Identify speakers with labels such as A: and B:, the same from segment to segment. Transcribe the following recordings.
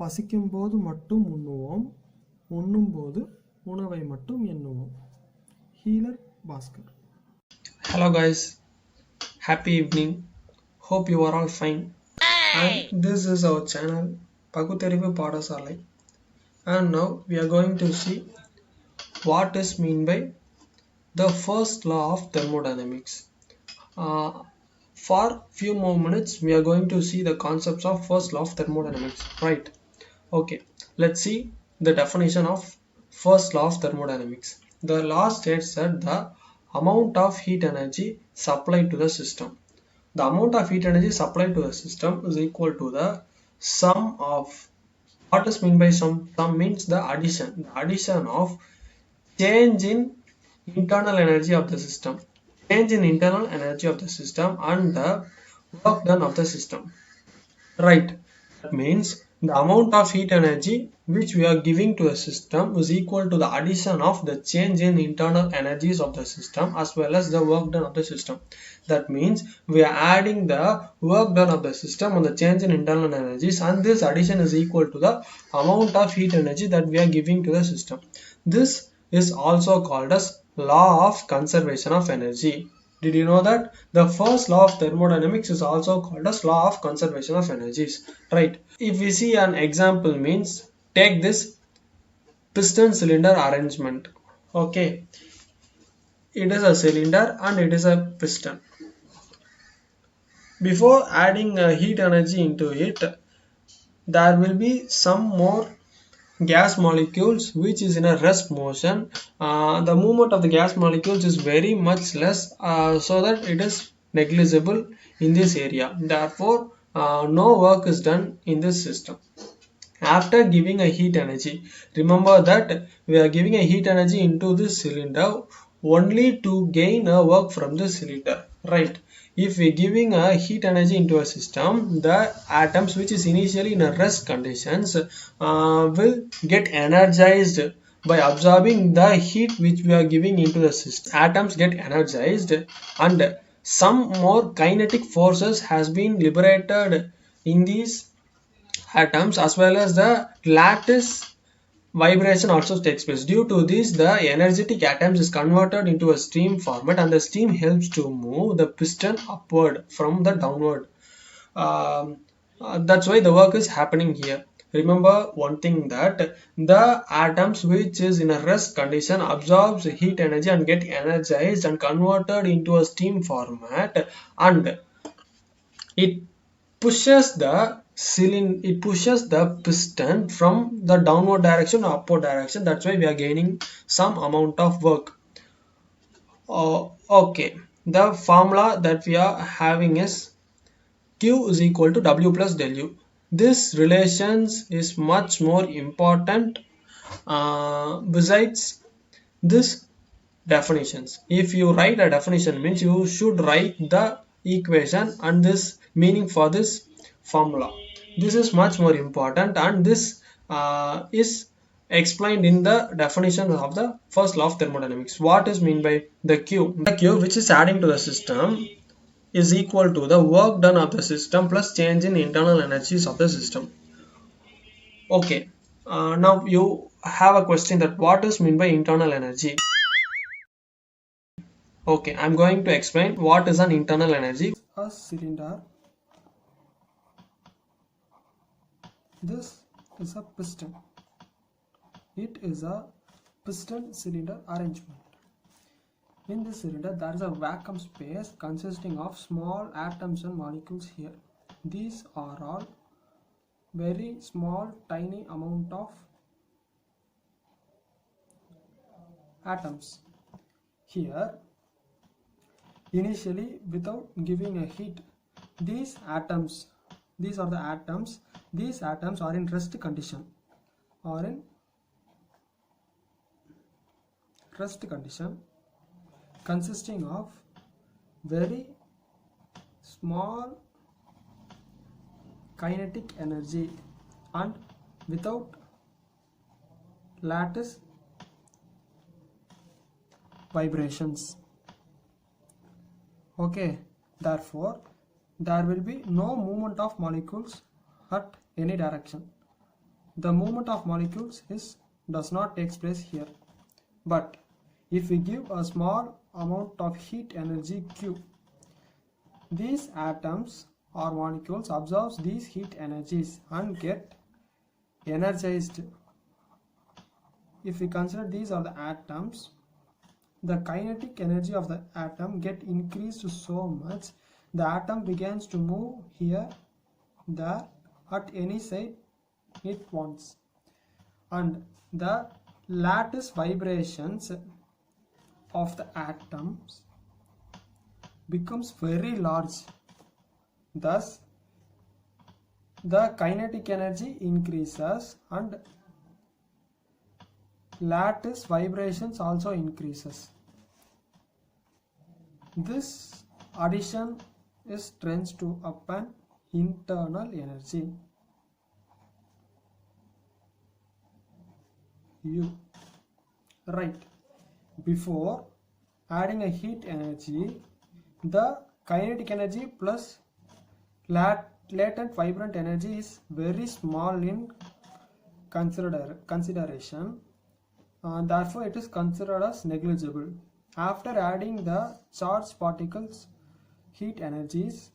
A: பசிக்கும்போது மட்டும் உண்ணுவோம், உண்ணும்போது உணவை மட்டும் எண்ணுவோம். Healer Bhaskar.
B: Hello guys, happy evening. Hope you are all fine. And this is our channel Pagutarivu Padasalai. And now we are going to see what is mean by the first law of thermodynamics. For few more minutes we are going to see the concepts of first law of thermodynamics, right? Okay, let's see the definition of first law of thermodynamics. The law states that the amount of heat energy supplied to the system, the amount of heat energy supplied to the system is equal to the sum of, what is mean by sum? Sum means the addition of change in internal energy of the system, change in internal energy of the system and the work done of the system, right? That means the amount of heat energy which we are giving to a system is equal to the addition of the change in internal energies of the system as well as the work done of the system. That means we are adding the work done of the system on the change in internal energies, and this addition is equal to the amount of heat energy that we are giving to the system. This is also called as law of conservation of energy. Did you know that the first law of thermodynamics is also called as law of conservation of energies, right? If we see an example, means take this piston cylinder arrangement. Okay, it is a cylinder and it is a piston. Before adding heat energy into it, there will be some more gas molecules which is in a rest motion. The movement of the gas molecules is very much less, so that it is negligible in this area. Therefore, no work is done in this system. After giving a heat energy, remember that we are giving a heat energy into this cylinder only to gain a work from the cylinder, right? If we giving a heat energy into a system, the atoms which is initially in a rest conditions will get energized by absorbing the heat which we are giving into the system. Atoms get energized and some more kinetic forces has been liberated in these atoms, as well as the lattice vibration also takes place. Due to this, the energetic atoms is converted into a stream format, and the steam helps to move the piston upward from the downward. That's why the work is happening here. Remember one thing, that the atoms which is in a rest condition absorbs heat energy and get energized and converted into a steam format, and it pushes the piston from the downward direction or upward direction. That's why we are gaining some amount of work. Okay, the formula that we are having is Q is equal to W plus del U. This relations is much more important besides this definitions. If you write a definition, means you should write the equation and this meaning for this formula. This is much more important, and this is explained in the definition of the first law of thermodynamics. What is mean by the Q? The Q which is adding to the system is equal to the work done of the system plus change in internal energies of the system. Okay, now you have a question that what is mean by internal energy? Okay, I'm going to explain what is an internal energy.
A: A cylinder. This is a piston. It is a piston cylinder arrangement. In this cylinder, there is a vacuum space consisting of small atoms and molecules here. These are all very small, tiny amount of atoms. Here, initially, without giving a heat, these are the atoms. These atoms are in rest condition, consisting of very small kinetic energy and without lattice vibrations. Okay, therefore there will be no movement of molecules at any direction. the movement of molecules does not take place here. But if we give a small amount of heat energy Q, these atoms or molecules absorb these heat energies and get energized. If we consider these are the atoms, the kinetic energy of the atom get increased so much, the atom begins to move here, there, at any side it wants, and the lattice vibrations of the atoms becomes very large. Thus the kinetic energy increases and lattice vibrations also increases. This addition is trends to up an internal energy U. Right. Before adding a heat energy, the kinetic energy plus latent vibrant energy is very small in consideration. Therefore, it is considered as negligible. After adding the charged particles heat energies,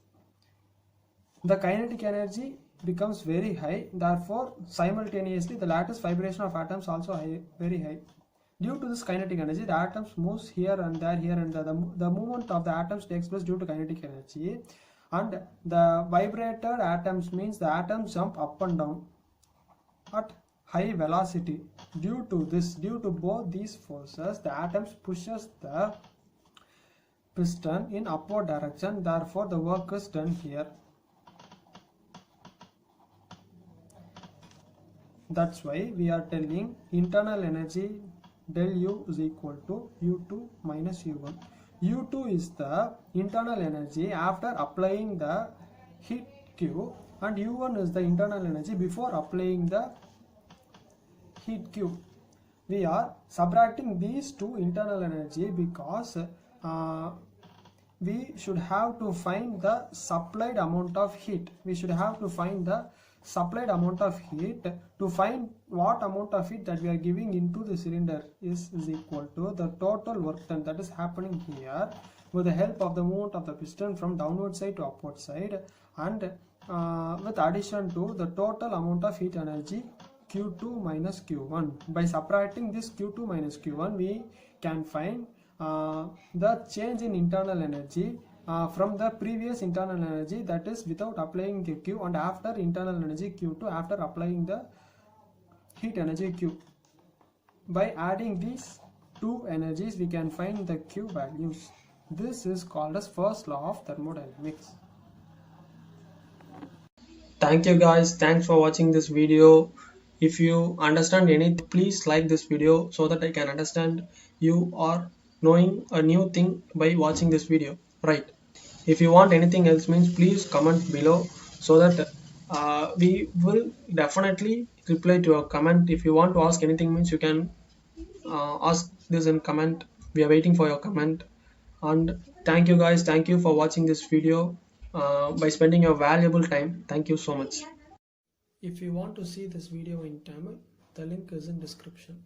A: the kinetic energy becomes very high. Therefore, simultaneously the lattice vibration of atoms also very high. Due to this kinetic energy, the atoms moves here and there, here and there. The movement of the atoms takes place due to kinetic energy, and the vibrated atoms means the atoms jump up and down at high velocity. Due to both these forces, the atoms pushes the piston in upward direction. Therefore, the work is done here. That's why we are telling internal energy del U is equal to U2 minus U1. U2 is the internal energy after applying the heat Q, and U1 is the internal energy before applying the heat Q. We are subtracting these two internal energy because we should have to find the supplied amount of heat. We should have to find the supplied amount of heat. To find what amount of heat that we are giving into the cylinder is equal to the total work done that is happening here with the help of the movement of the piston from downward side to upward side, and with addition to the total amount of heat energy Q2 minus Q1. By subtracting this Q2 minus Q1, we can find the change in internal energy from the previous internal energy, that is without applying the Q, and after internal energy Q2 after applying the heat energy Q. By adding these two energies, we can find the Q values. This is called as first law of thermodynamics.
B: Thank you guys, thanks for watching this video. If you understand anything, please like this video so that I can understand you are knowing a new thing by watching this video, right? If you want anything else means please comment below so that we will definitely reply to your comment. If you want to ask anything means you can ask this in comment. We are waiting for your comment. And thank you guys, thank you for watching this video by spending your valuable time. Thank you so much.
A: If you want to see this video in Tamil, the link is in description.